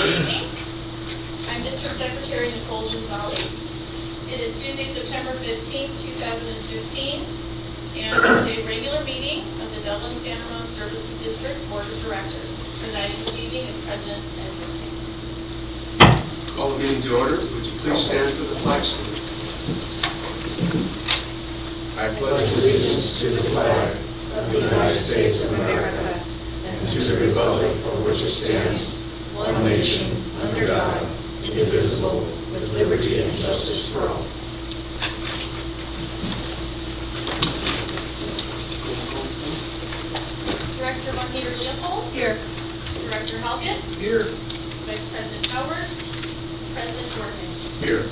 evening. I'm District Secretary Nicole Gonzalez. It is Tuesday, September 15th, 2015, and it's a regular meeting of the Dublin Santa Ramon Services District Board of Directors. Presiding this evening is President Ed Whitney. Call the meeting to order. Would you please stand for the flag salute? I pledge allegiance to the flag of the United States of America and to the republic for which it stands, one nation, under God, indivisible, with liberty and justice for all. Director Von Heater Leopold. Here. Director Halkett. Here. Vice President Howard. President Worthing. Here.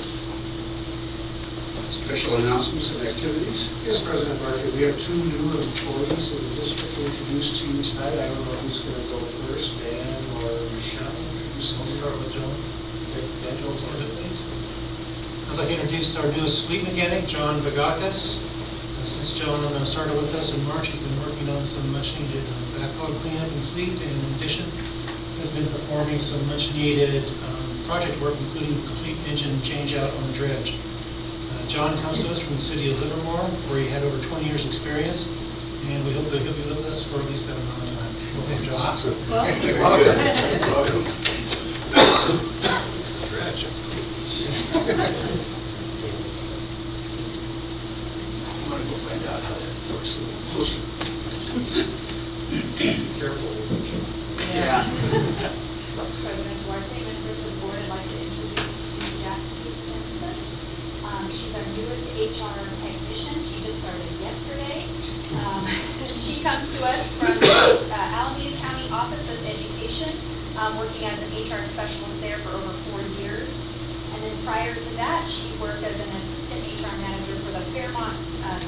Special announcements and activities. Yes, President Barker, we have two new employees in the district introduced to you tonight. I don't know who's going to go first, Dan or Michelle. I'll start with John. Dan, Jones, please. I'd like to introduce our newest fleet mechanic, John Bagakas. Since John started with us in March, he's been working on some much-needed backlog cleanup in fleet, and in addition, has been performing some much-needed project work, including complete engine change-out on the dredge. John comes to us from the city of Livermore, where he had over 20 years' experience, and we hope that he'll be with us for at least that amount of time. Welcome, John. Awesome. Welcome. Dredge, that's cool. I'm going to go find out how that works a little closer. Careful. Yeah. President Duarte, members of the board, I'd like to introduce you Jackie Simpson. She's our newest HR technician. She just started yesterday. She comes to us from the Alameda County Office of Education, working as an HR specialist there for over 4 years. And then prior to that, she worked as an assistant HR manager for the Fairmont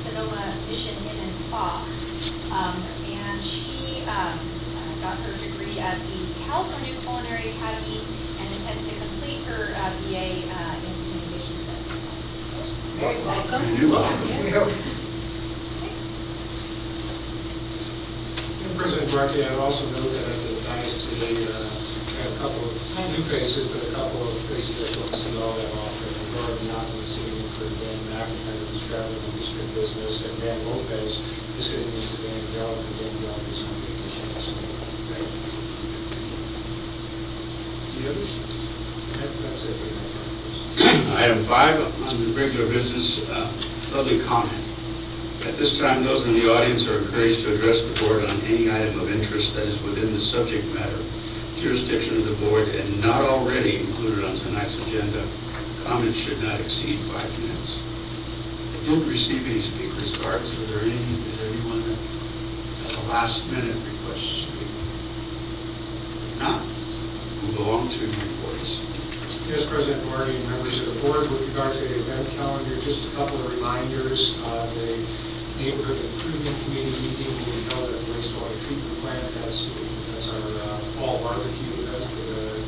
Sonoma Mission Inn and Spa. And she got her degree at the California Culinary Academy and intends to complete her BA in communication studies. Very excited. You're welcome. And President Duarte, I also know that at the dais today, had a couple of, not new faces, but a couple of faces that don't see all that often. Laura Bianca is sitting in for Dan McIntyre, who's traveling on district business, and Dan Lopez is sitting in for Dan Gallup, and Dan Gallup is on vacation. So, right. The others? That's it. Item 5 on the regular business, public comment. At this time, those in the audience are encouraged to address the board on any item of interest that is within the subject matter jurisdiction of the board and not already included on tonight's agenda. Comments should not exceed 5 minutes. I didn't receive any speakers cards. Is there anyone that has a last minute request to speak? If not, we'll go on to reports. Yes, President Duarte, members of the board, with regard to the event calendar, just a couple of reminders. The Neighborhood Improvement Committee meeting will be held at the wastewater treatment plant. That's our fall barbecue event for the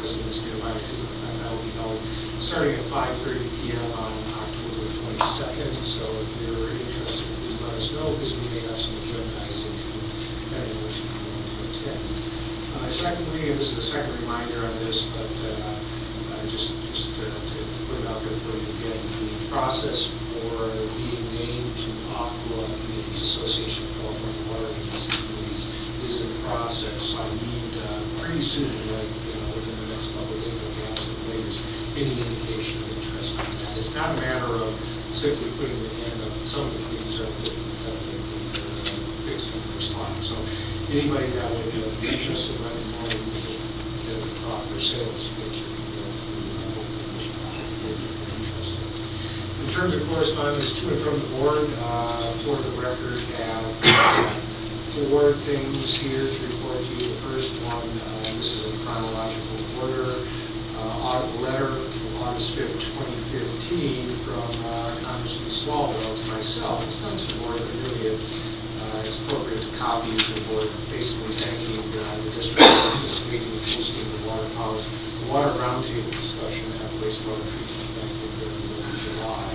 residents nearby the treatment plant. That will be held starting at 5:30 p.m. on October 22nd. So if you're interested, please let us know, because we may have some agendizing depending on which you want to attend. Secondly, and this is the second reminder on this, but just to put it out there for you again, the process for being named to Aqua Communities Association of California Water Agency Communities is in process. I need pretty soon, like within the next couple of days, I'll be asking the latest any indication of interest in that. It's not a matter of simply putting it in. Some of the communities are fixed for slot. So anybody that would be interested, let me know. We can get a proper sales pitch. In terms of correspondence to and from the board, for the record, have 4 things here to report to you. The first one, this is in chronological order, letter of August 5th, 2015 from Congressman Swalwell to myself. It's not to the board, but really it's appropriate to copy to the board, basically thanking the district for participating in hosting the water roundtable discussion at wastewater treatment plant during July.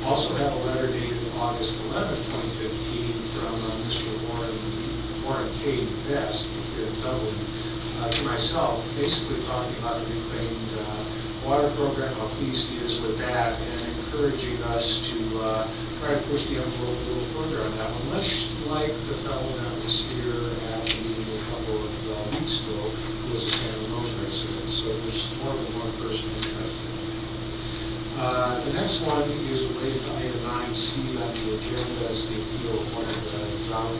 Also have a letter dated August 11, 2015 from Mr. Warren K. Best here in Dublin, to myself, basically talking about the reclaimed water program, how pleased he is with that, and encouraging us to try to push the envelope a little further on that one, much like the fellow that was here at the meeting a couple of weeks ago, who was a San Ramon resident. So there's more than one person interested in it. The next one is related to item 9C on the agenda, is the appeal of one of the drought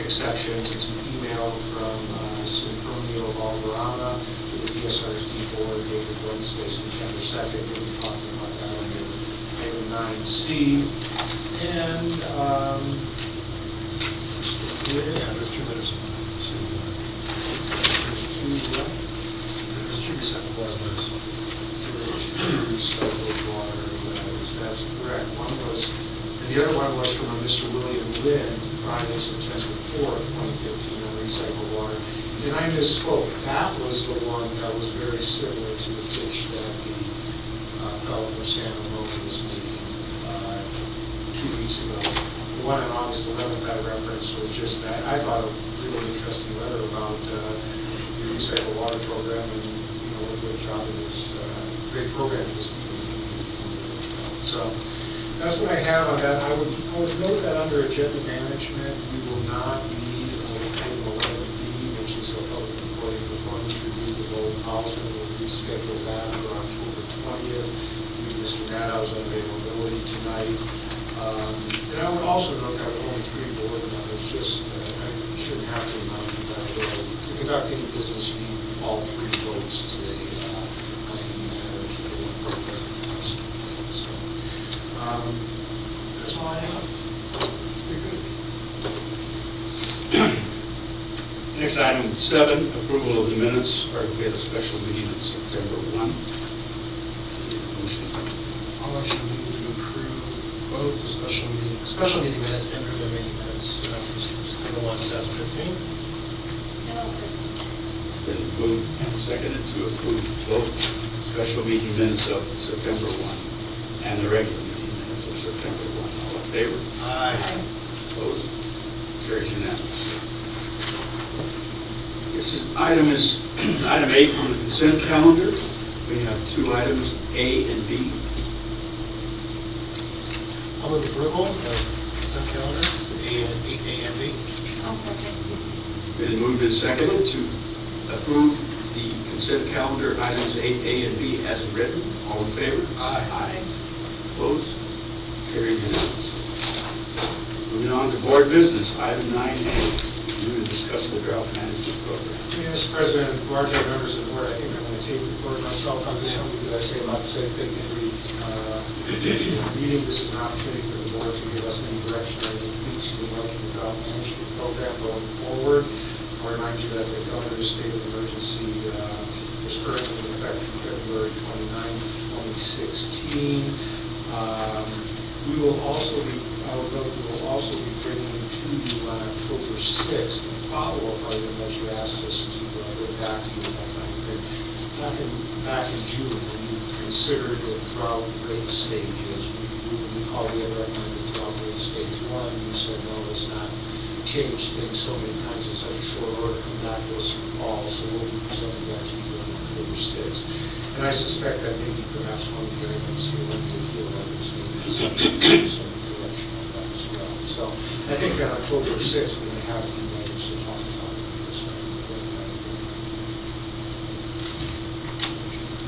exceptions. It's an email from Sempronio Valderrama to the DSRSD board dated Wednesday, September 2nd. We'll be talking about that under item 9C. And there's two letters. There's two recycled water letters. Recycled water letters, that's correct. One was, and the other one was from a Mr. William Lynn, Friday, September 4th, 2015, on recycled water. And I misspoke. That was the one that was very similar to the pitch that the fellow from San Ramon was making 2 weeks ago. The one on August 11th I referenced was just that. I thought a really interesting letter about the recycled water program and, what a great job it is, great program it is. So that's what I have on that. I would note that under agenda management, we will not need item 11B, which is a public employee performance review with Old Housing. We'll reschedule that for October 20th. Due to Mr. Maddow's unavailability tonight. And I would also note that with only 3 board members, just I shouldn't have to remind you that to conduct any business, you need all 3 votes to the planning matters for one purpose. So that's all I have. Pretty good. Next item 7, approval of the minutes for the special meeting on September 1. Motion. I'll actually move to approve both the special meeting minutes and the meeting minutes for September 1, 2015. And also, Been moved and seconded to approve both special meeting minutes of September 1 and the regular meeting minutes of September 1. All in favor? Aye. Opposed? Carries unanimously. Item 8 on the consent calendar. We have 2 items, A and B. I'll move approval of consent calendar, 8A and B. I'll second. Been moved and seconded to approve the consent calendar items 8A and B as written. All in favor? Aye. Opposed? Carried unanimously. Moving on to board business, item 9A. We will discuss the drought management program. Yes, President, large members of the board, I think I'm going to take the floor myself on this one because I say about the same thing every meeting. This is an opportunity for the board to give us any direction or any tweaks to the drought management program going forward. I'll remind you that the governor's state of emergency is currently in effect through February 29, 2016. We will also be bringing to you on October 6th a follow-up item that you asked us to go back to you back in June when you considered the drought rate stages. We call the other recommended drought rate stage 1. You said, no, let's not change things so many times in such a short order. Come back to us in the fall. So we'll be presenting that to you on October 6th. And I suspect that maybe perhaps one of the items here when you feel that there's some direction on that as well. So I think on October 6th, we're going to have the items to talk about this.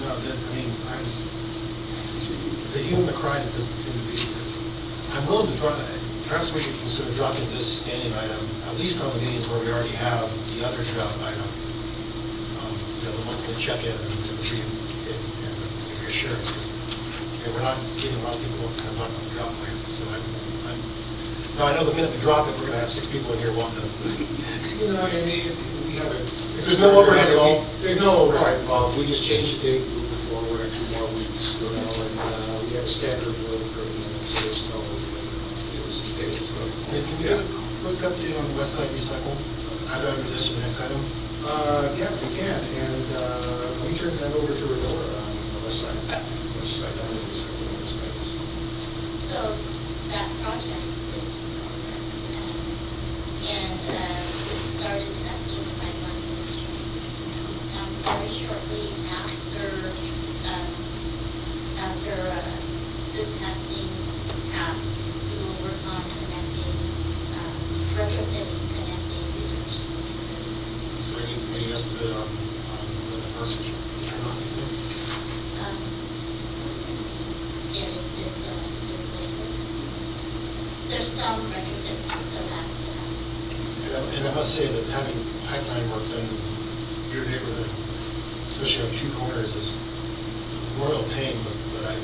No, the hue and the cry that doesn't seem to be. I'm willing to try. Perhaps we should consider dropping this standing item, at least on the meetings where we already have the other drought item. The monthly check-in and the reassurance, because we're not getting a lot of people to come talk about the drought plan. So now I know the minute we drop it, we're going to have 6 people in here wanting to. And we have a. If there's no overhead involved. There's no overhead involved. We just changed the date before we're at 2 more weeks, and we have a standard rule for so there's no overhead. It was a status quo. Can we get a quick update on the West Side Recycle, either under this or the next item? Yeah, we can, and let me turn that over to Renora on the west side. West side, that is the west side. So that project, and we started asking the 5 months industry. very shortly after, the testing passed, we will work on connecting, retrofitting, connecting users. So any estimate on when the first turn on? Yeah, it's this winter. There's some retrofits that still have to happen. And I must say that having pipeline work done in your neighborhood, especially on two corners, is a royal pain, but I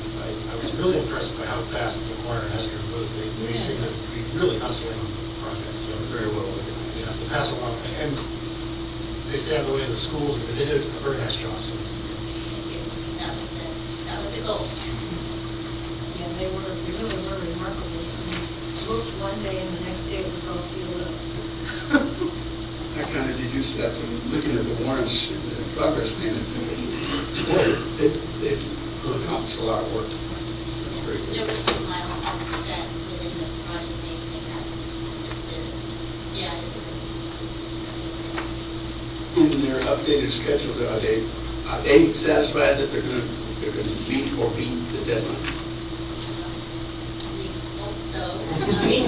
was really impressed by how fast McGuire and Esther moved. They seem to be really hustling on the project, so. Very well organized. Yeah, so pass along, and they stay out of the way of the schools, but they did a very nice job, so. That was the goal. Yeah, they really were remarkable. I mean, looked one day and the next day it was all sealed up. I kind of deduced that from looking at the warrants and the progress payments. Boy, they've accomplished a lot of work. That's very There good. were some milestones set within the project, they had just did, yeah. In their updated schedule, are they satisfied that they're going to meet or beat the deadline? We hope so. I mean,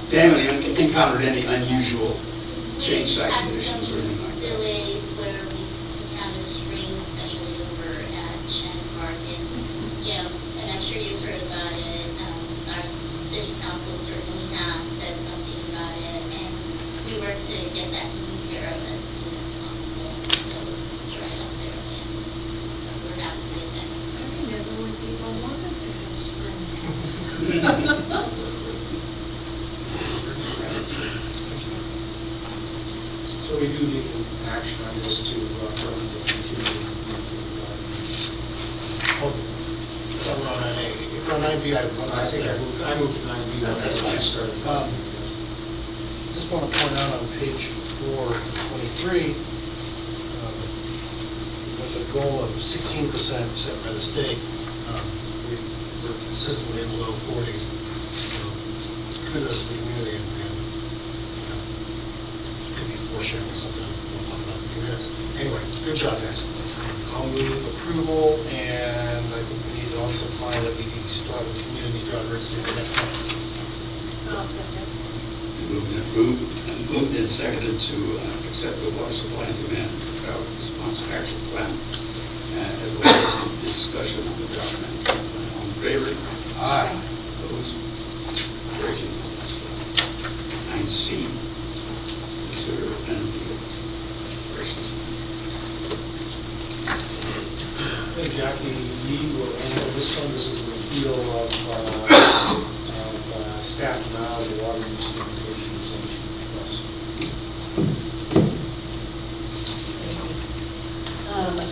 They haven't encountered any unusual change site conditions or anything like that? delays where we encountered a stream, especially over at Shannon Park, and, you know, and I'm sure you've heard about it. Our city council certainly has said something about it, and we work to get that taken care of as soon as possible. So it's right up there again. So we're happy to get that. I remember when people wanted to have spring. So we do need an action on this to, continue. Oh, so we're on 9A. If we're on 9B, I think I moved to 9B. That's when I fine. started. Just want to point out on page 423, with the goal of 16% set by the state, we're consistently in the low 40s. So kudos to the community, and could be foreshadowing something we'll talk about in a few minutes. Anyway, good job, guys. I'll move approval, and I think we need to also find that we still have a community drought emergency for next month. I'll second. Moved and seconded to accept the water supply and demand drought response action plan, as well as the discussion of the drought management plan. All in favor? Aye. Opposed? Carried. 9C, consider penalty operations. And Jackie Lee will handle this one. This is a repeal of staff miles of water use limitation exemption request.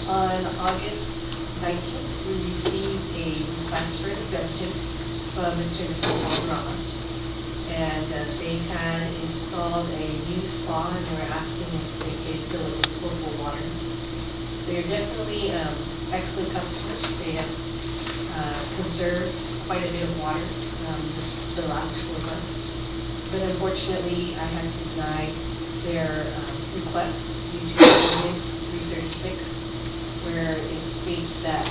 On August 19th, we received a request for exemption from Mr. and Mrs. Rama. And they had installed a new spa, and they were asking if they could fill it with potable water. They're definitely excellent customers. They have conserved quite a bit of water the last 4 months. But unfortunately, I had to deny their request due to ordinance 336, where it states that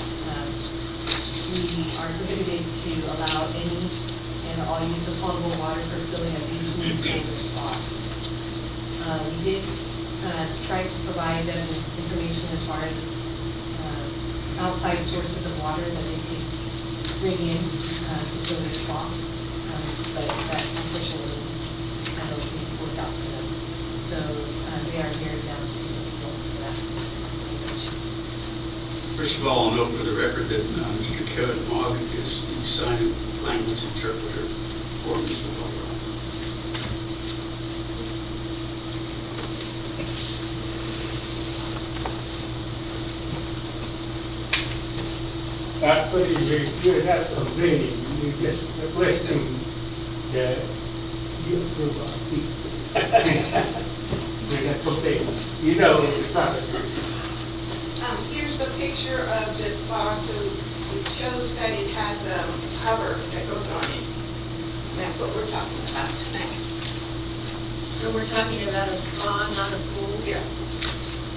we are prohibited to allow any and all use of potable water for filling of these new pools or spas. We did try to provide them with information as far as outside sources of water that they could bring in to fill their spa. But that unfortunately, I don't think worked out for them. So they are here down to go for that information. First of all, I'll note for the record that Mr. Kevin Mogg is the sign language interpreter for Mr. Walker. That's pretty big, you have some training, you just, the question, you approve of people. We got complaint, you know, it's not. Here's the picture of the spa, so it shows that it has a cover that goes on it. That's what we're talking about tonight. So we're talking about a spa, not a pool? Yeah.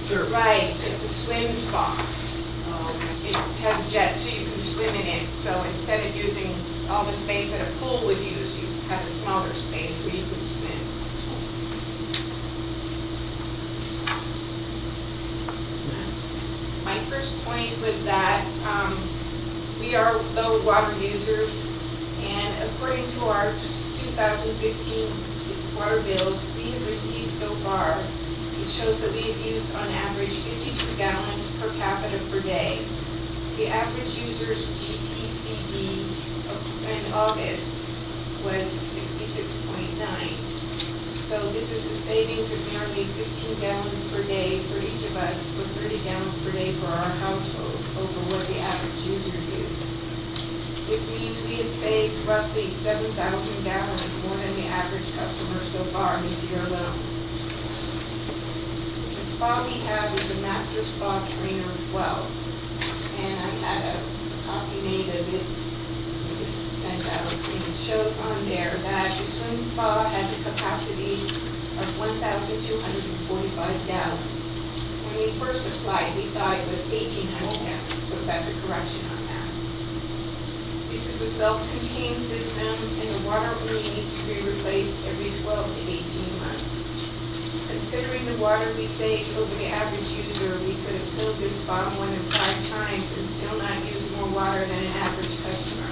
Is surf. Right, it's a swim spa. It has jets so you can swim in it. So instead of using all the space that a pool would use, you have a smaller space where you could swim. My first point was that we are low water users, and according to our 2015 water bills we have received so far, it shows that we have used on average 52 gallons per capita per day. The average user's GPCD in August was 66.9. So this is a savings of nearly 15 gallons per day for each of us, or 30 gallons per day for our household over what the average user used. This means we have saved roughly 7,000 gallons more than the average customer so far this year alone. The spa we have is a master spa trainer 12, and I had a copy made of it just sent out, and it shows on there that the swim spa has a capacity of 1,245 gallons. When we first applied, we thought it was 1,800 gallons, so that's a correction on that. This is a self-contained system, and the water only needs to be replaced every 12 to 18 months. Considering the water we saved over the average user, we could have filled this spa more than 5 times and still not use more water than an average customer.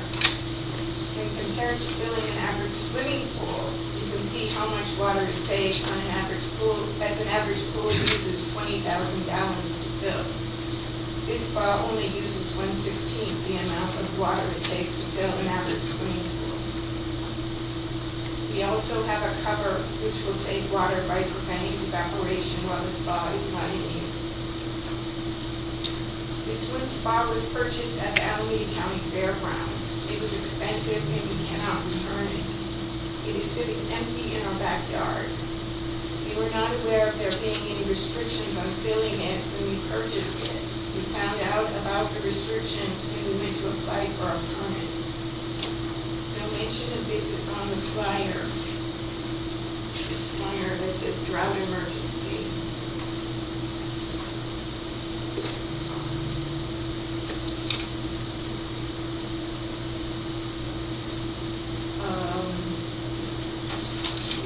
When compared to filling an average swimming pool, you can see how much water is saved on an average pool, as an average pool uses 20,000 gallons to fill. This spa only uses 1/16 the amount of water it takes to fill an average swimming pool. We also have a cover which will save water by preventing evaporation while the spa is not in use. This swim spa was purchased at the Alameda County Fairgrounds. It was expensive and we cannot return it. It is sitting empty in our backyard. We were not aware of there being any restrictions on filling it when we purchased it. We found out about the restrictions when we went to apply for our permit. No mention of this is on the flyer. This flyer that says drought emergency.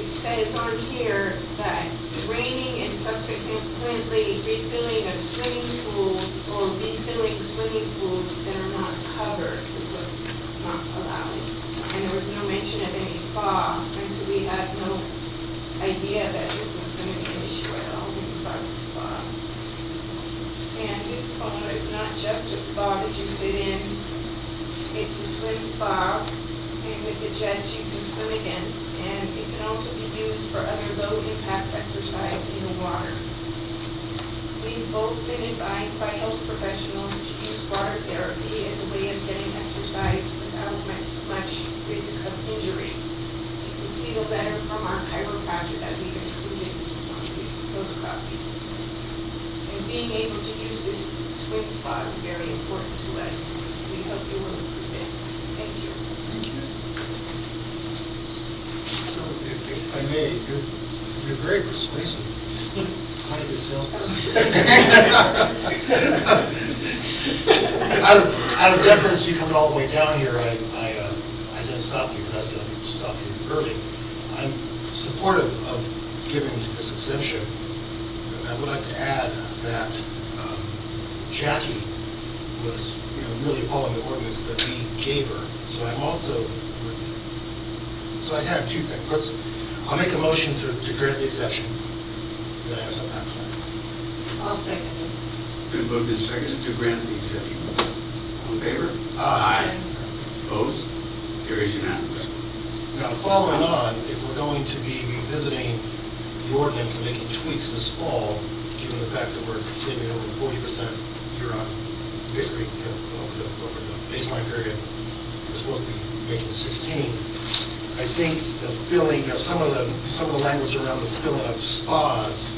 It says on here that draining and subsequently refilling of swimming pools or refilling swimming pools that are not covered is what's not allowed. And there was no mention of any spa, and so we had no idea that this was going to be an issue at all when we bought the spa. And this spa is not just a spa that you sit in, it's a swim spa, and with the jets you can swim against, and it can also be used for other low-impact exercise in the water. We've both been advised by health professionals to use water therapy as a way of getting exercise without much risk of injury. You can see the letter from our chiropractor that we've included on these photocopies. And being able to use this swim spa is very important to us. We hope you will approve it. Thank you. So if I may, you're very persuasive. Quite a good salesperson. Out of deference, you coming all the way down here, I didn't stop you because I was going to stop you early. I'm supportive of giving this exemption. And I would like to add that Jackie was really following the ordinance that we gave her. So I'm also, so I have 2 things. I'll make a motion to grant the exemption. Then I have something after that. I'll second it. Been moved and seconded to grant the exemption. All in favor? Aye. Opposed? Carries unanimously. Now, following on, if we're going to be revisiting the ordinance and making tweaks this fall, given the fact that we're saving over 40% year on, basically, over the baseline period, we're supposed to be making 16. I think the filling, some of the language around the filling of spas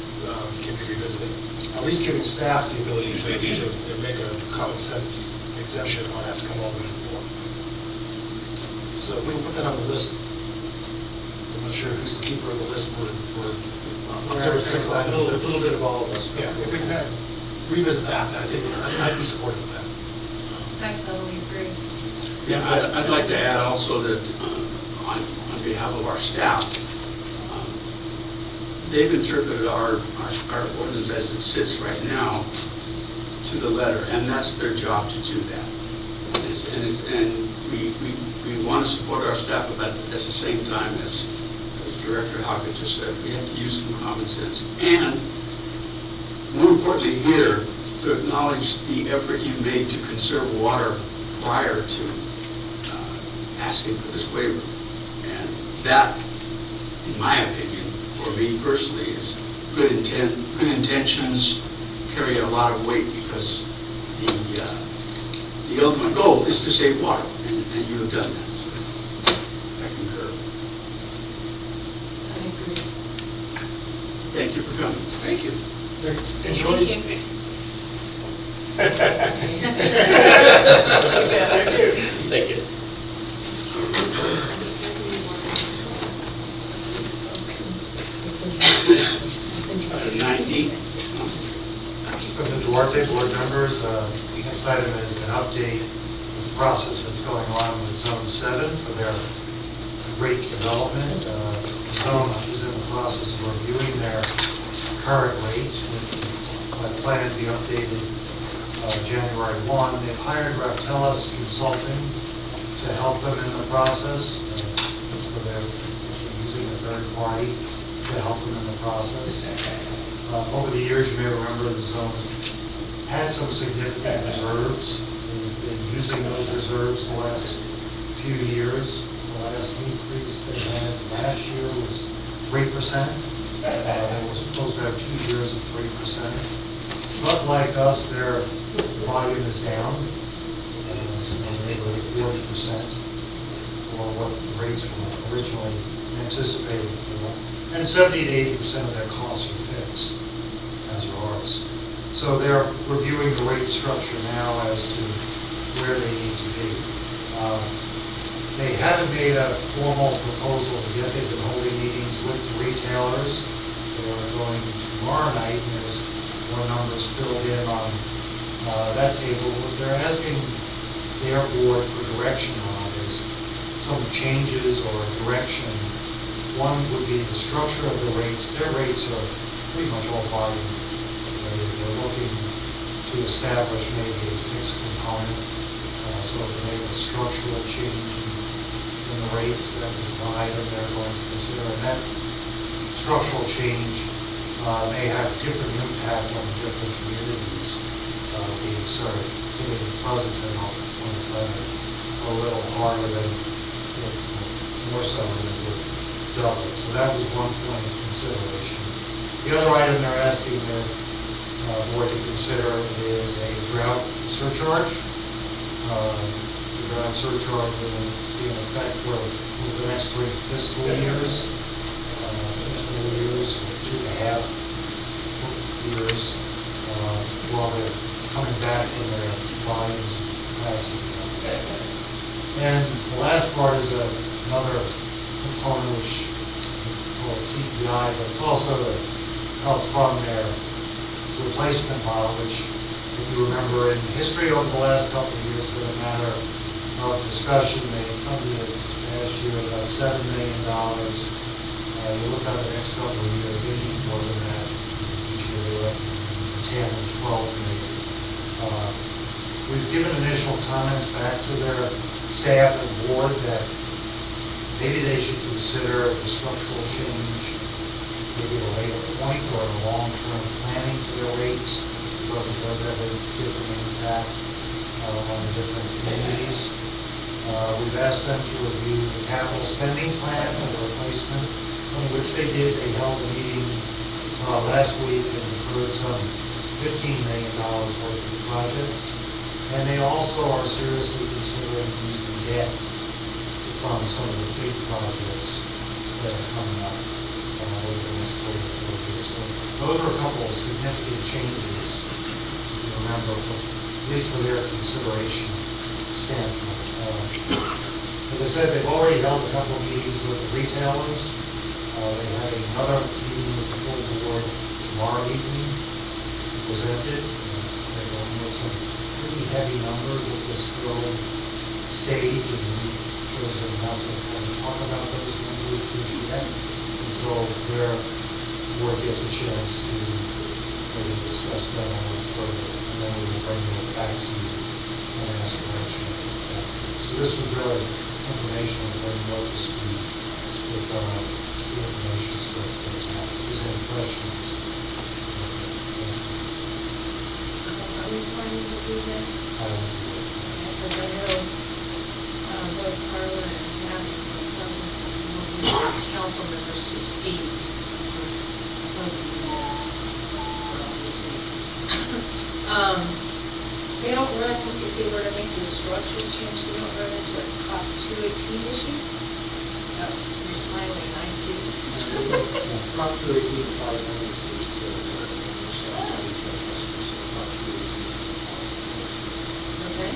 can be revisited. At least giving staff the ability to make a common sense exemption on have to come all the way to the board. So we can put that on the list. I'm not sure who's the keeper of the list for October 6th A items. little bit of all of us. Yeah, if we can kind of revisit that, I think I'd be supportive of that. I totally agree. Yeah, I'd like to add also that on behalf of our staff, they've interpreted our ordinance as it sits right now to the letter, and that's their job to do that. And we want to support our staff, but at the same time, as Director Hockett just said, we have to use some common sense. And more importantly here, to acknowledge the effort you made to conserve water prior to asking for this waiver. And that, in my opinion, for me personally, is good intentions carry a lot of weight because the ultimate goal is to save water, and you have done that. So I concur. I agree. Thank you for coming. Thank you. Enjoy. Thank you. Item 9D. President Duarte, board members, next item is an update of the process that's going on with Zone 7 for their rate development. The zone is in the process of reviewing their current rates, which I plan to be updated January 1. They've hired Raptelis Consulting to help them in the process. So they're actually using a third party to help them in the process. Over the years, you may remember the zone had some significant reserves. They've been using those reserves the last few years. The last increase they had last year was 3%. They were supposed to have 2 years of 3%. But like us, their volume is down. So they're neighborhood 40% for what the rates were originally anticipated for. And 70 to 80% of their costs are fixed, as are ours. So they're reviewing the rate structure now as to where they need to be. They haven't made a formal proposal yet. They've been holding meetings with the retailers. They are going tomorrow night, and there's more numbers filled in on that table. What they're asking their board for direction on is some changes or direction. One would be the structure of the rates. Their rates are pretty much all volume. They're looking to establish maybe a fixed component, so to make a structural change in the rates that we provide them, they're going to consider. And that structural change may have different impact on different communities being served. Hitting Pleasanton on the planet a little harder than, more so than it would double. So that was one point of consideration. The other item they're asking their board to consider is a drought surcharge. The drought surcharge will be in effect for the next 3 fiscal years, 2.5 years, while they're coming back from their volumes and capacity. And the last part is another component which we call it CPI, but it's also to help fund their replacement model, which, if you remember, in history over the last couple of years, been a matter of discussion. They funded last year about $7 million. You look at the next couple of years, they need more than that. Each year they were 10 and 12 million. We've given initial comments back to their staff and board that maybe they should consider the structural change, maybe at a later point or a long-term planning for their rates, because it does have a different impact on the different communities. We've asked them to review the capital spending plan for the replacement, which they did. They held a meeting last week and approved some $15 million worth of projects. And they also are seriously considering using debt to fund some of the big projects that are coming up over the next 3 to 4 years. So those are a couple of significant changes, if you remember, at least for their consideration standpoint. As I said, they've already held a couple of meetings with the retailers. They had another meeting with the full tomorrow evening presented. They're going with some pretty heavy numbers at this early stage, and we chose not to kind of talk about those numbers just yet until their board gets a chance to maybe discuss them a little further, and then we will bring them back to you and ask direction. So this was really informational, very notice with the information source that we have. If there's any questions. Are we planning to do that? I don't know. Because I know both Carla and Kathy were present, and council members to speak. Of course, opposing this for obvious reasons. They don't run, if they were to make this structural change, they don't run into Prop 218 issues? Oh, you're smiling, I see. Prop 218, 500. Okay?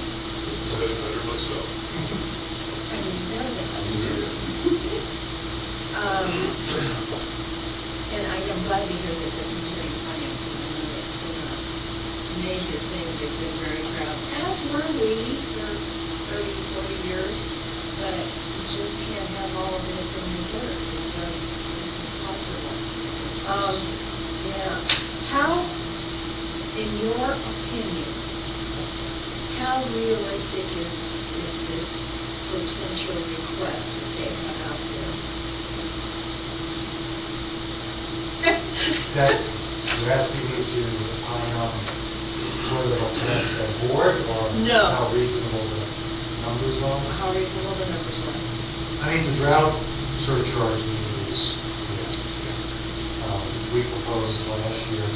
Said it better myself. I didn't know that. And I am glad to hear that they're considering financing. I know that's been a major thing. They've been very proud, as were we for 30, 40 years. But you just can't have all of this in reserve. It just is impossible. Yeah. How, in your opinion, how realistic is this potential request that they have out there? That, you're asking me to opine on whether it'll pass the board or No. how reasonable the numbers are? How reasonable the numbers are? I mean, the drought surcharge is, we proposed last year to,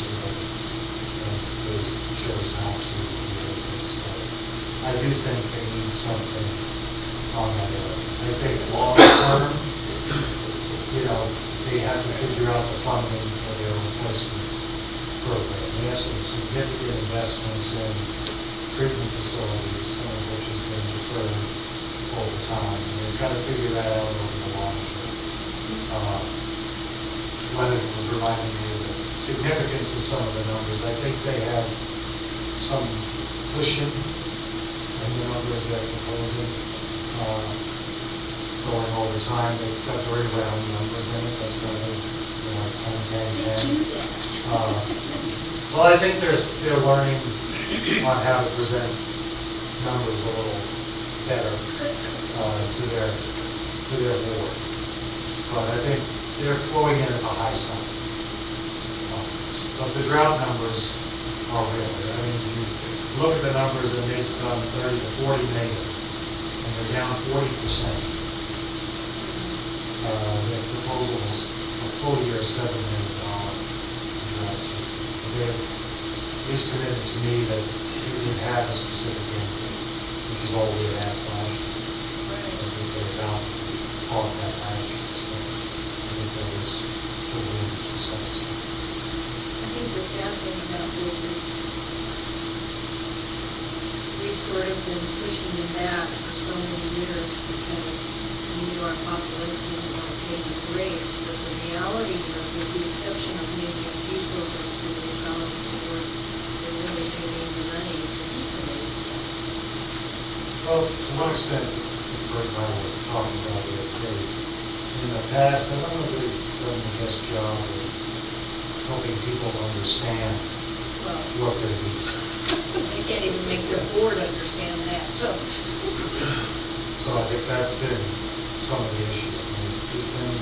they chose not to. So I do think they need something on that area. I think long term, they have to figure out the funding for their replacement program. They have some significant investments in treatment facilities, some of which has been deferred over time. And they've got to figure that out over the long term. Leonard was reminding me of the significance of some of the numbers. I think they have some cushion in the numbers they're proposing. Going over time, they've got very round numbers in it. That's probably 10, 10, 10. Well, I think they're learning on how to present numbers a little better to their board. But I think they're going in at the high side. But the drought numbers are real. I mean, you look at the numbers and they've done 30 to 40 million, and they're down 40%. Their proposal is a full year $7 million. They're at least committed to me that we would have a specific increase, which is all we had asked last year. I think they about all of that last year, so I think that was totally to some extent. I think the sad thing about this is we've sort of been pushing them back for so many years because we knew our population didn't want to pay these rates. But the reality is, with the exception of maybe a few programs where they found before, they're really doing the money to do some of this stuff. Well, to one extent, Bert and I were talking about it today. In the past, I don't know if they've done the best job of helping people understand Well, what their needs are. they can't even make their board understand that, so. So I think that's been some of the issue. I mean, there's been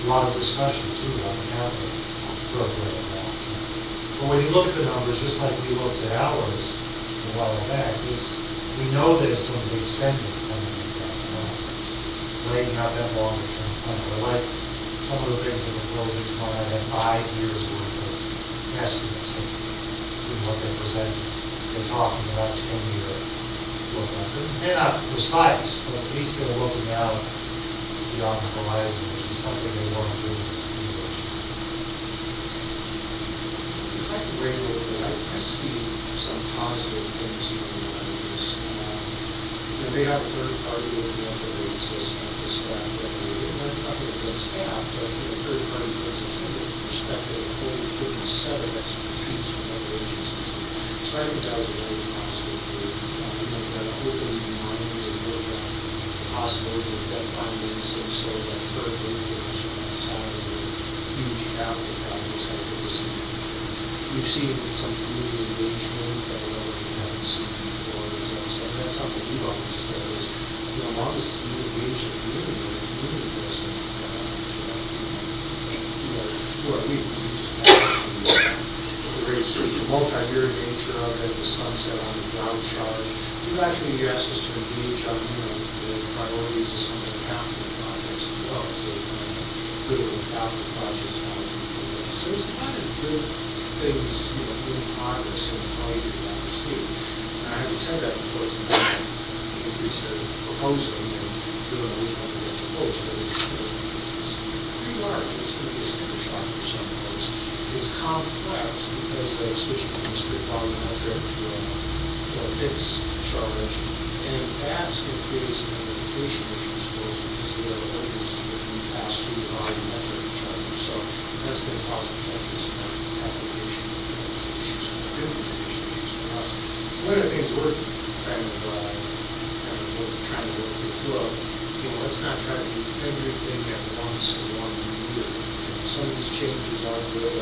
a lot of discussion too on the capital program now. But when you look at the numbers, just like we looked at ours a while back, we know there's some big spending coming in that. It's laying out that longer term plan. I like some of the things that we're proposing tonight, have 5 years worth of estimates in what they're presenting. They're talking about 10-year look at it. They're not precise, but at least they're looking out beyond the horizon, which is something they want to do. If I can raise a little bit, I see some positive things in the numbers. They have a third party looking at the rates, so it's not the staff that we, not a good staff, but third party gives us a good perspective. expected a whole 57 expertise from other agencies. So I think that was a very positive move. That open mind and look at the possibility of debt financing, so that third wave position on that side of the huge capital projects, I think is significant. We've seen some community engagement that we haven't seen before. So that's something we've always said is, as long as you engage the community, the community doesn't, we just have the rates, the multi-year nature of it, the sunset on the drought charge. You've actually asked us to engage on, the priorities of some of the capital projects as well, so critical capital projects. So there's a lot of good things, in progress in the quality of that received. And I haven't said that, of course, the increase they're proposing, and doing which one to get proposed, but it's pretty large. It's going to be a sticker shock for some folks. It's complex because they're switching from a strict volumetric to a fixed charge, and that's going to create some implementation issues for us because there are ordinances that we pass through the volumetric charge. So that's going to cause potentially some application issues, implementation issues for us. So one of the things we're trying to work is, look, let's not try to do everything at once in 1 year. Some of these changes are good. A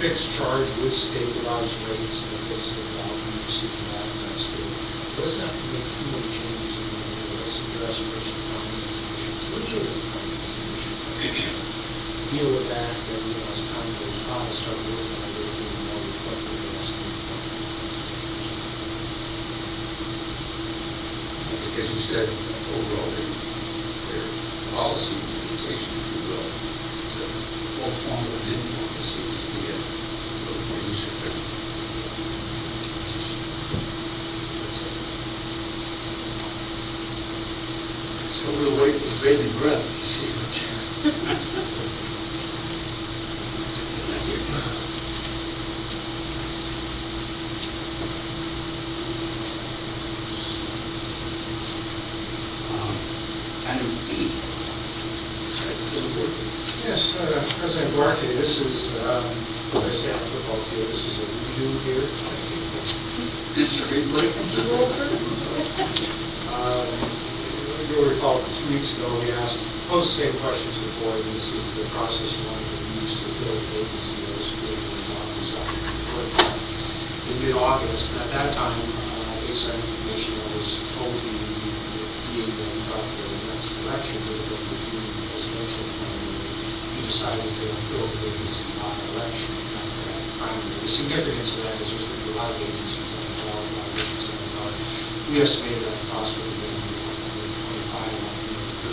fixed charge would stabilize rates and fix it out. We've seen that, and that's good. But let's not make too many changes in 1 year. Let's address first the financing issues. We're dealing with financing issues. Deal with that, and as time goes on, start working on it even more reflective of us. As you said, overall, their policy implementation, if you will, the whole formula didn't want to seem to be a little more user-friendly. So we'll wait with bated breath to see what's Thank you. Item E. Yes, President Duarte, this is, as I say on the football field, this is a redo here. This is a replay? You'll recall 2 weeks ago, we posed the same question to the board, and this is the process we wanted to use to fill the vacancy that was created in mid-August. And at that time, based on information that was told to you, being about the next direction of the presidential plan, you decided to fill the vacancy by election. The significance of that is there's a lot of agencies that have a lot of issues that are. We estimated that the cost would have been $25,000 to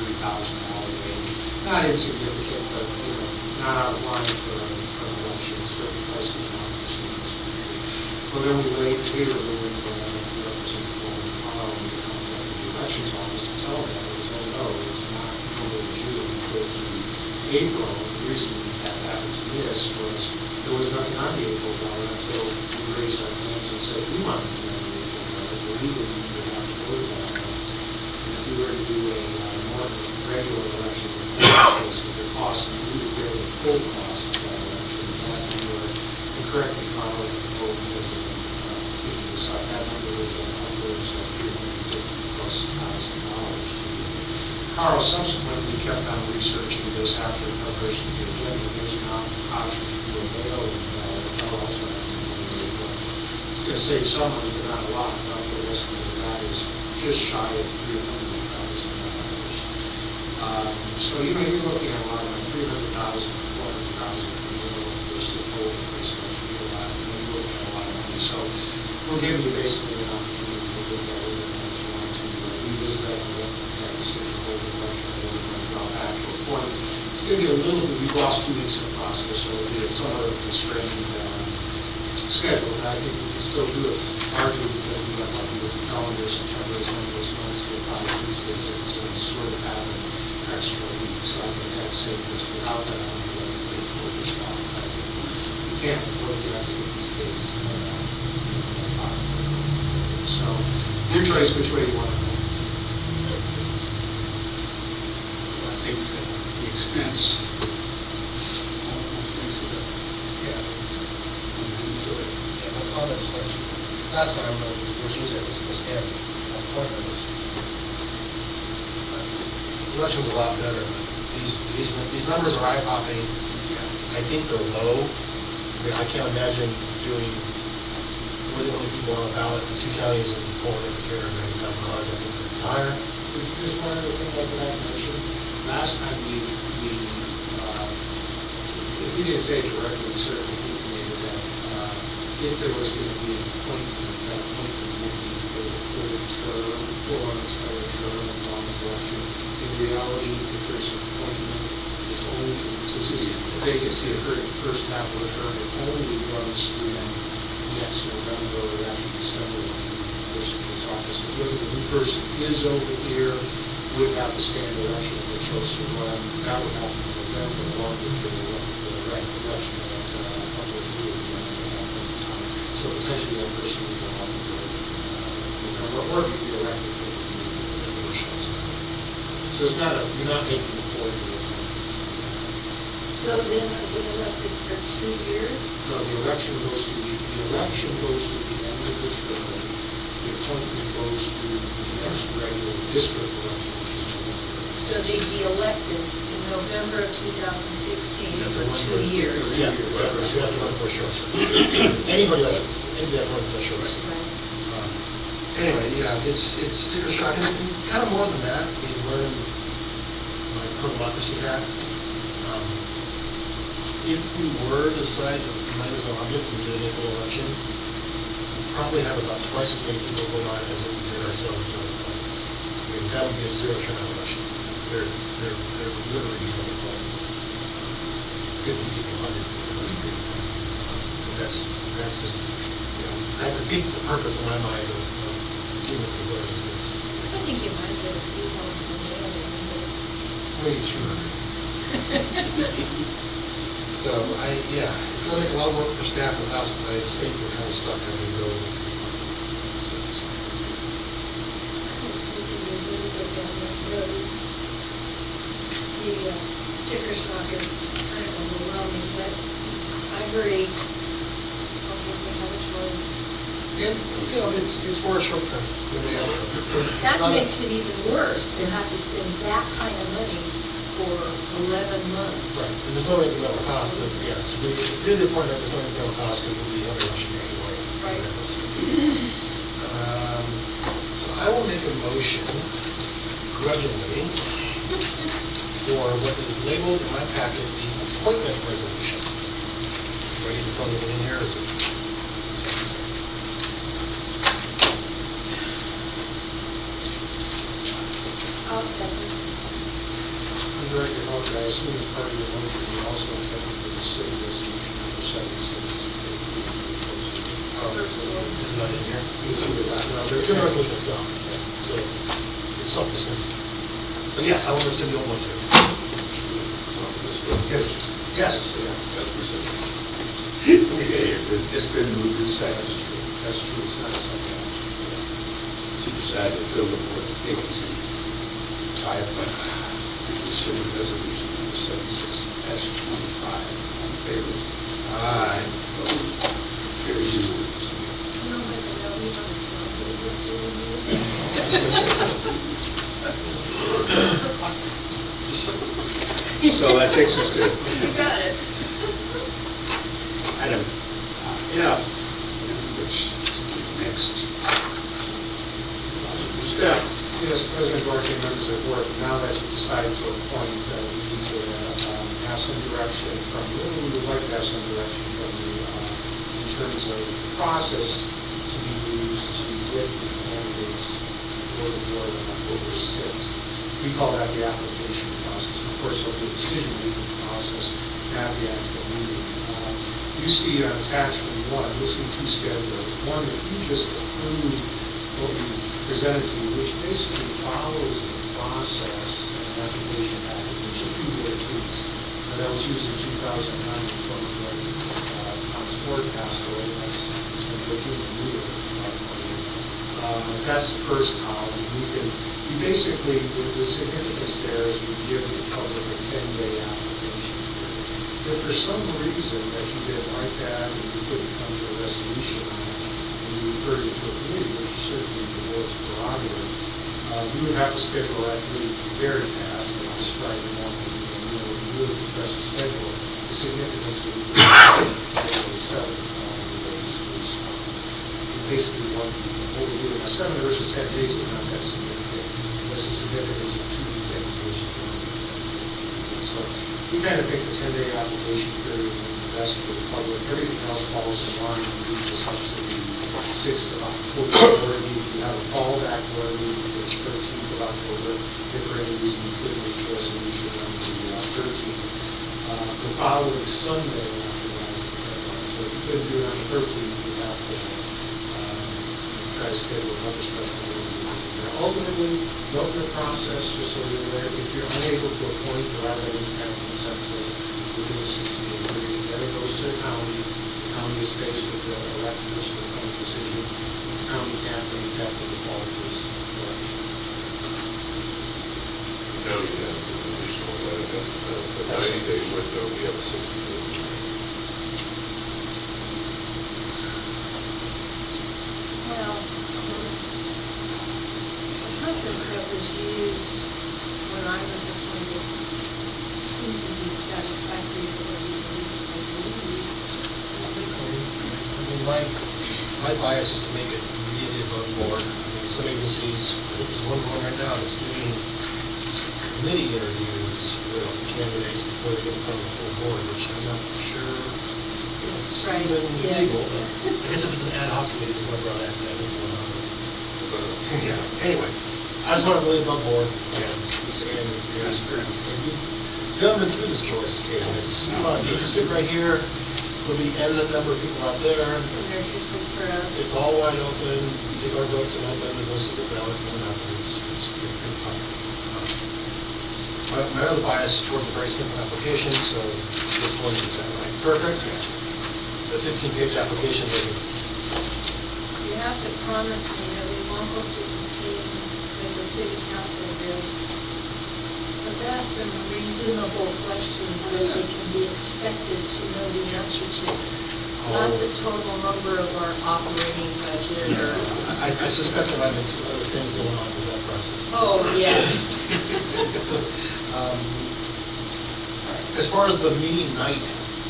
$30,000 range. Not insignificant, but not out of line for an election. Certain pricing opportunities. Well, then we later moved Representative Carl to contact the elections office to tell them that it's not until June, until April. The reason that was missed was there was nothing on the April ballot until we raised our hands and said we wanted to be on the April ballot. The legal need to have to go to that. And if we were to do a more regular election with cases, the cost, we would bear the full cost of that election. That number, and correct me if I'm wrong, because that number was upwards of $350,000+. Carl subsequently kept on researching this after the preparation of the agenda. There's an option to do a mail Carl also has to do a mail. It's going to save some money, but not a lot. Not the rest of that is just shy of $300,000. So you're looking at a lot of $300,000, $400,000 versus the whole increase. So you're looking at a lot of money. So we'll give you basically an opportunity to look at it if you want to revisit that and look at the city whole election and we're going to draw back to a point. It's going to be a little bit, we've lost 2 weeks in the process, so it'll be a somewhat of a constrained schedule. And I think we can still do it largely because we got lucky with the calendar. September is one of those months that probably Tuesdays, so we sort of have an extra week. So I think that's safe because without that, I don't feel like we can this off. We can't afford to get out these days. So, your choice which way you want to go. I think the expense almost comments, but last time, was using it was Ann, appointment was. Election's a lot better, but these numbers are eye-popping. I think they're low. I mean, I can't imagine doing more than 20 people on a ballot in 2 counties and pulling in $390,000. I think they're higher. Just one other thing I'd like to mention. Last time if we didn't say it directly, we certainly intimated that if there was going to be an appointment, that appointment would be for the third term, or unexpired term of Don's election. In reality, the first appointment is only, since this vacancy occurred in the first half of the term, it only runs through next November or actually December when the person takes office. So whether the new person is over here, would have to stand election if they chose to run. That would happen in November, along with the election at a couple of years. So potentially that person would go on for November, or be elected for the shots. So it's not you're not making a four-year appointment. So then are we elected for 2 years? No, the election goes to the end of the term. The appointment goes to the next regular district election, which is November. So they'd be elected in November of 2016 for 2 years. Yeah, you have to run for shorts. Anybody that run for shorts. Anyway, yeah, it's sticker shock, and kind of more than that, we learn my pro-democracy hat. If we were to decide that we might as well object from doing a full election, we'd probably have about twice as many people vote on it as if we did ourselves during the point. I mean, that would be a zero turnout election. They're literally becoming like 50 people, 100 people. And that's just, that defeats the purpose in my mind of giving the voters this. I think you might as well be held to the mail. Maybe 200. So it's going to make a lot of work for staff and us, but I think we're kind of stuck having to go. The sticker shock is kind of overwhelming, but I agree. I'll give you how much was. And, it's more short-term than the other. That makes it even worse to have to spend that kind of money for 11 months. Right, and there's no incremental cost, but yes, if we do the appointment, there's no incremental cost because we'll be under election anyway. Right. So I will make a motion grudgingly for what is labeled in my packet the appointment resolution. Ready to fill it in here? Is it? I'll second. I'm very good, I assume as part of your motion, you also intended for the city resolution number 76. Is it not in here? It's in the back. It's in the resolution itself, so it's self-rescinding. But yes, I want to rescind the old one too. Yes. Okay, it's been moved and seconded. That's true, it's not a second. To decide to fill the board vacancy. I appoint consider resolution number 76-25. On favor? Aye. Opposed? Carried unanimously. No, but they'll be on the 12th. So that takes us to You got it. item F, which next. Step. Yes, President Duarte, members of the board, now that you've decided to appoint, we need to have some direction from you. We would like to have some direction from you in terms of the process to be used to get the candidates for the board on October 6th. We call that the application process. Of course, there'll be a decision-making process at the actual meeting. You see on attachment 1, you'll see 2 schedules. One that you just approved what we presented to you, which basically follows the process and application package, which a few little tweaks. That was used in 2009 when Thomas Ford passed away. That's that's the first column. You basically, the significance there is we give the public a 10-day application period. If for some reason that you didn't like that and you couldn't come to a resolution on it, we would have to schedule that really very fast, like this Friday morning, and we would really compress the schedule. The significance of the 7 days was basically what we're doing. Now, 7 versus 10 days is not that significant, unless the significance of 2 dedications. So we kind of think the 10-day application period is the best for the public. Everything else falls in line and leads us up to the 6th of October, where we have a fallback where we to the 13th of October, if for any reason we couldn't reach a resolution on the 13th. The following Sunday after that is the deadline. So if you couldn't do it on the 13th, you have to try to schedule another special meeting. Ultimately, the ultimate process, just so you're aware, if you're unable to appoint or have any kind of consensus within the 60-day period, then it goes to the county. The county is faced with the electors for the decision. The county can't make that the default is election. Now you have some additional, that's the 90-day window, we have a 60-day. Well, the process that was used when I was appointed seemed to be satisfactory for what we believe. I mean, my bias is to make it really above board. I mean, some agencies, I think there's one going right now that's doing committee interviews with candidates before they get in front of the full board, which I'm not sure it's Right, even yes. legal. I guess if it's an ad hoc committee, there's no broad academic going on. Yeah, anyway, I just want to really above board, and you haven't been through this choice, Kate, and it's fun. You can sit right here, there'll be n number of people out there, And there's usually for us. it's all wide open, we take our votes and open, there's no secret ballots, no nothing, it's pretty fun. My other bias is towards a very simple application, so this one is kind of like perfect. The 15-page application doesn't. You have to promise me that we won't go to the meeting with the city council bill. Let's ask them reasonable questions that they can be expected to know the answer to. Not the total number of our operating budget or. I suspect there might be some other things going on with that process. Oh, yes. As far as the meeting night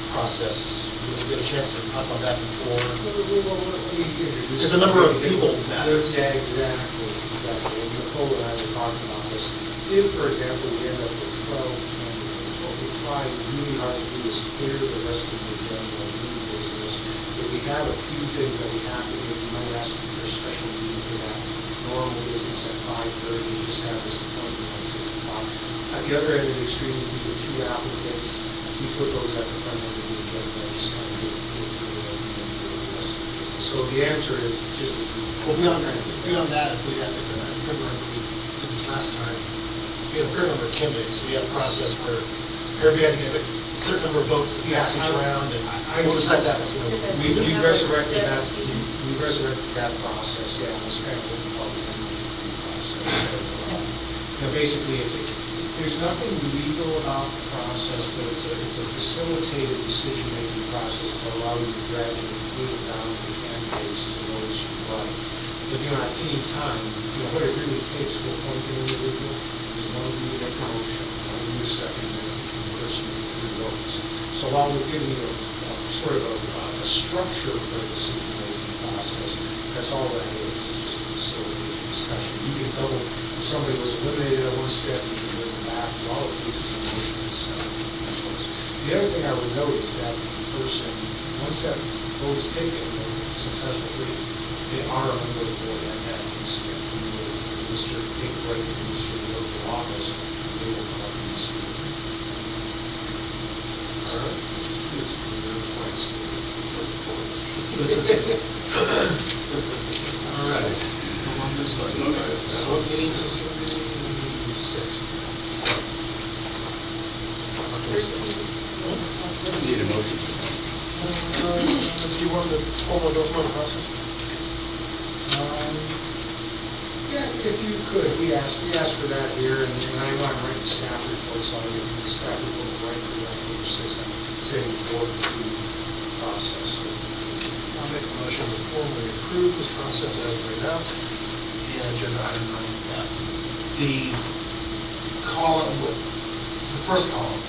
process, we'll get a chance to talk about that before. Because the number of people matters. Yeah, exactly. And Nicole and I were talking about this. If, for example, we end up with 12 candidates, what we try really hard to do is clear the rest of the agenda of new business. If we have a few things that we have to do, we might ask for a special meeting for that. Normal business at 5:30, just have this appointment at 6 o'clock. At the other end of the extreme, we do 2 applicants. We put those at the front end of the agenda and just kind of get through the rest of the business. So the answer is just as we. Well, beyond that, if we had, if I remember, we did this last time, we had a fair number of candidates, so we had a process where everybody had to get a certain number of votes to pass each round, and we'll decide that. We resurrected that, we resurrected that process, yeah, it was kind of what we call the MVP process. So, basically, there's nothing legal about the process, but it's a facilitated decision-making process to allow you to gradually whittle down the candidates to those you like. But, at any time, what it really takes to appoint an individual is one of you to make a motion, one of you to second, and the person who votes. So while we're giving you sort of a structure for the decision-making process, that's all that is. It's just a facilitated discussion. You can double, if somebody was eliminated at one step, you can bring them back. All it takes is a motion to second. The other thing I would note is that the person, once that vote is taken, successfully, they are a member of the board at that step. You will administer, take a break, administer the oath of office, they will come up and see you. All right. All right. Come on this side. So what meetings is going to be? 6. Need a motion. Do you want to hold on to the process? Yeah, if you could, we asked for that here, and I know I'm writing staff reports on it, the staff report right for that, October 6th, I'm saying board review process. I'll make a motion to formally approve this process as laid out in agenda item 9F. The column, the first column,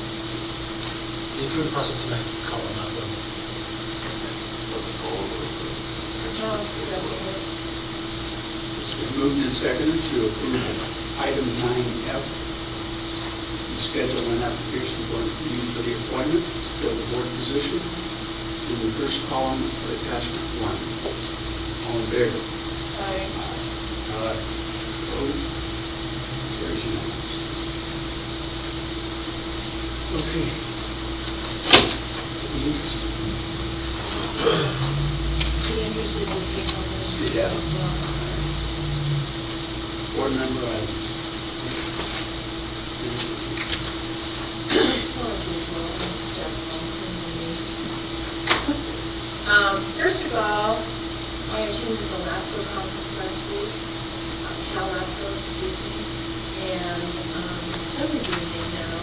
the improvement process tonight column, not the, What the column It's been moved and seconded to approve item 9F, to schedule an application for you for the appointment to fill the board position in the first column of attachment 1. All in favor? Opposed? Carries unanimously. Okay. Yeah. Board member items. First of all, I attended the LAFCO conference last week, CalLAFCO, excuse me, and some of you may know,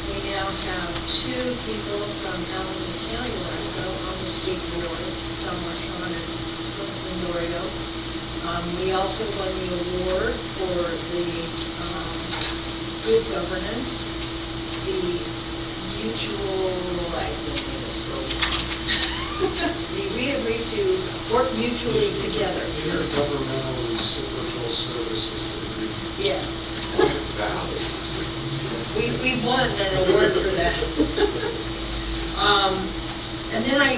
we now have 2 people from Alameda County LAFCO on the state board, John Marchand and Spokesman Dorio. We also won the award for the good governance, the mutual, I don't think it's so we agreed to work mutually together. Intergovernmental reciprocal services agreement. Yes. Valley. We won an award for that. And then I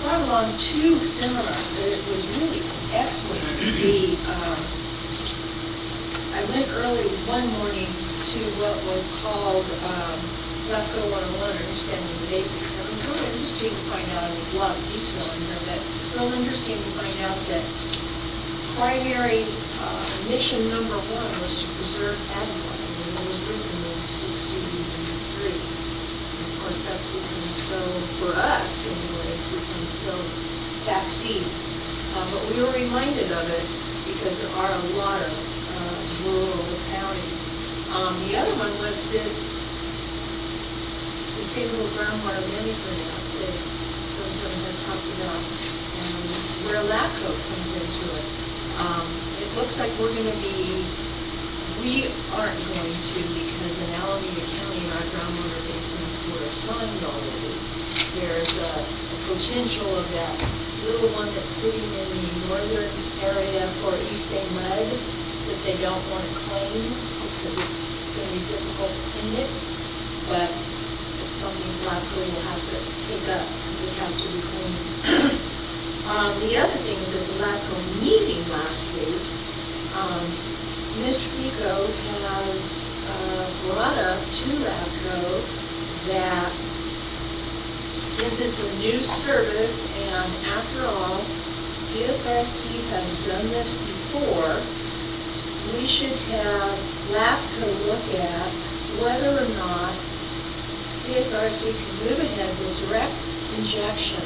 brought along 2 seminars, and it was really excellent. I went early one morning to what was called LAFCO 101, Understanding the Basics. And it was really interesting to find out, a lot of detail in here, but real interesting to find out that primary mission number 1 was to preserve habitat. And it was written in 1963. Of course, that's become so, for us anyways, become so backseat. But we were reminded of it because there are a lot of rural counties. The other one was this sustainable groundwater management act that someone has talked about, and where LAFCO comes into it. It looks like we aren't going to, because in Alameda County, our groundwater basins were assigned already. There's a potential of that little one that's sitting in the northern area for East Bay mud that they don't want to claim because it's going to be difficult to clean it, but it's something LAFCO will have to take up because it has to be cleaned. The other thing is at the LAFCO meeting last week, Mr. Pico has brought up to LAFCO that since it's a new service, and after all, DSRSD has done this before, we should have LAFCO look at whether or not DSRSD can move ahead with direct injection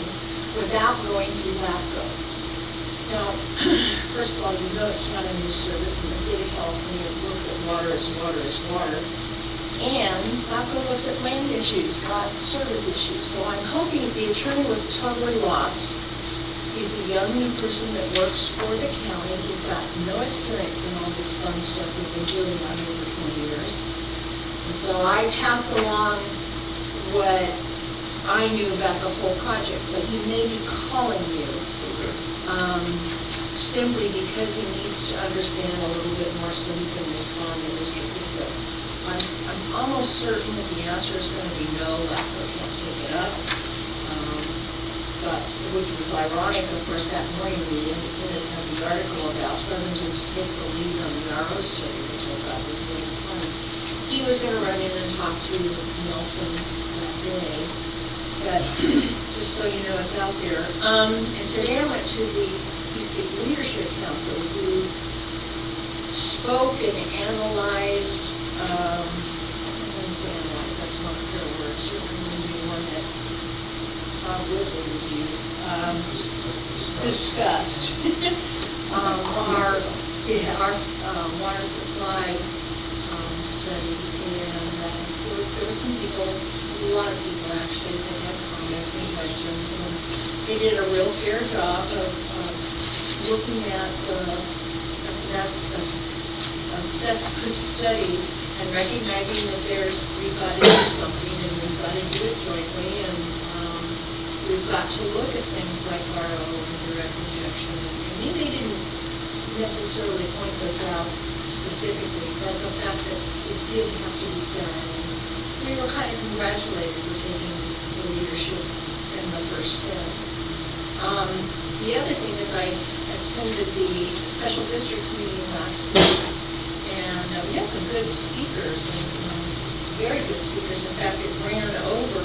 without going through LAFCO. Now, first of all, you know it's not a new service in the state of California. It looks at water as water as water. And LAFCO looks at land issues, not service issues. So I'm hoping the attorney was totally lost. He's a young new person that works for the county. He's got no experience in all this fun stuff we've been doing on over 20 years. And so I passed along what I knew about the whole project, but he may be calling you simply because he needs to understand a little bit more so he can respond to Mr. Pico. I'm almost certain that the answer is going to be no, LAFCO can't take it up. But, which was ironic, of course, that morning we independent had the article about Pleasanton's take the lead on the RO study, which I thought was really funny. He was going to run in and talk to Nelson that day, but just so you know, it's out there. And today I went to the Peace Peak Leadership Council, who spoke and analyzed, I'm going to say analyzed, that's not a fair word, certainly one that Woodley would use, discussed our water supply study, and there were some people, a lot of people actually, that had comments and questions, and they did a real fair job of looking at the assess good study and recognizing that we've got to do something and we've got to do it jointly, and we've got to look at things like RO and direct injection. I mean, they didn't necessarily point those out specifically, but the fact that it did have to be done. And we were kind of congratulated for taking the leadership in the first step. The other thing is I attended the special districts meeting last week, and we had some good speakers, and very good speakers. In fact, it ran over.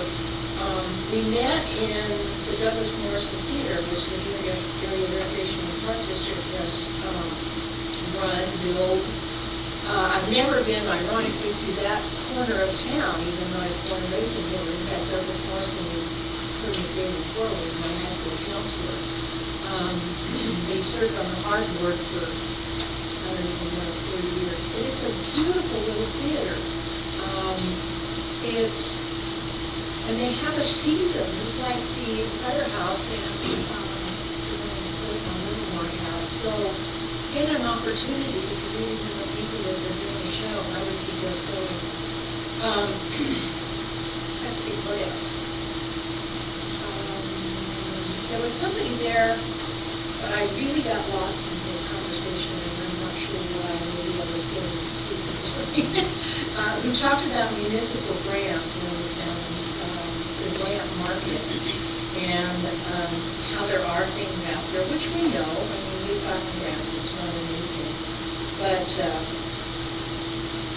We met in the Douglas Morrison Theater, which the Area Recreation and Park District has run, built. I've never been, ironically, to that corner of town, even though I was born and raised in there. In fact, Douglas Morrison, you heard me say before, was my high school counselor. They served on the hard board for, I don't even know, 40 years. But it's a beautiful little theater. And they have a season, just like the Firehouse and the Livermore House. So get an opportunity if you really know people that are doing a show. I would suggest going. Let's see, what else? There was somebody there, but I really got lost in this conversation, and I'm not sure why. Maybe I was getting sleepy or something. Who talked about municipal grants and the grant market, and how there are things out there, which we know. I mean, we've got grants, it's not an anything. But I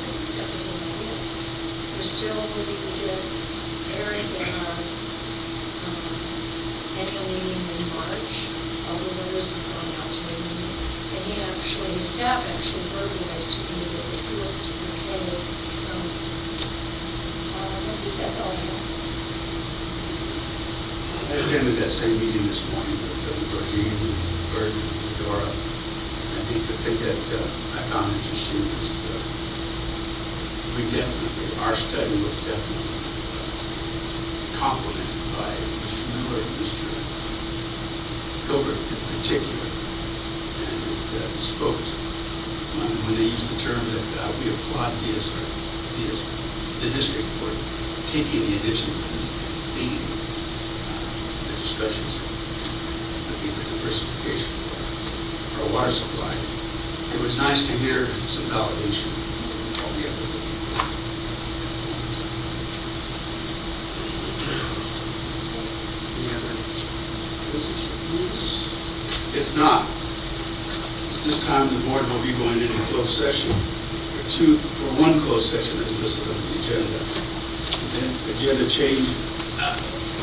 think that was about it. We're still hoping to get Eric in our annual meeting in March. All the letters have gone out to him. And his staff actually verbalized to me that it looked okay. So I think that's all I have. I attended that same meeting this morning with Virginia and Bert and Dora. I think the thing that I found interesting is our study was definitely complemented by Mr. Miller and Mr. Gilbert in particular. And it spoke when they used the term that we applaud the district for taking the initiative and leading the discussions looking for diversification of our water supply. It was nice to hear some validation of all the effort that we put. Any other business? If not, this time the board will be going into closed session for one closed session as listed on the agenda. And then agenda change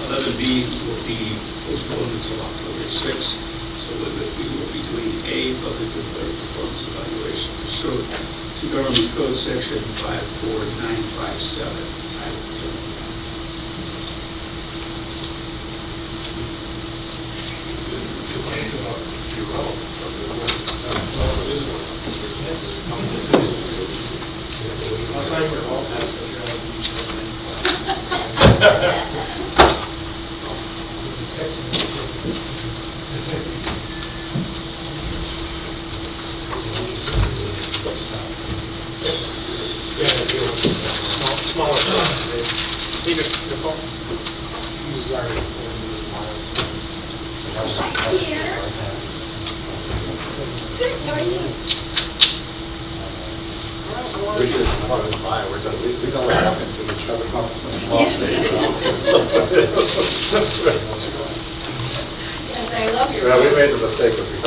11B will be postponed until October 6th. So we will be doing a public employee performance evaluation pursuant to Government Code Section 54957. I'll sign your wall pass if you're smaller stuff. Even the phone. He's already Good, how are you? We just wasn't by, we don't have to each other. Yes, I love your Well, we voice. made the mistake of becoming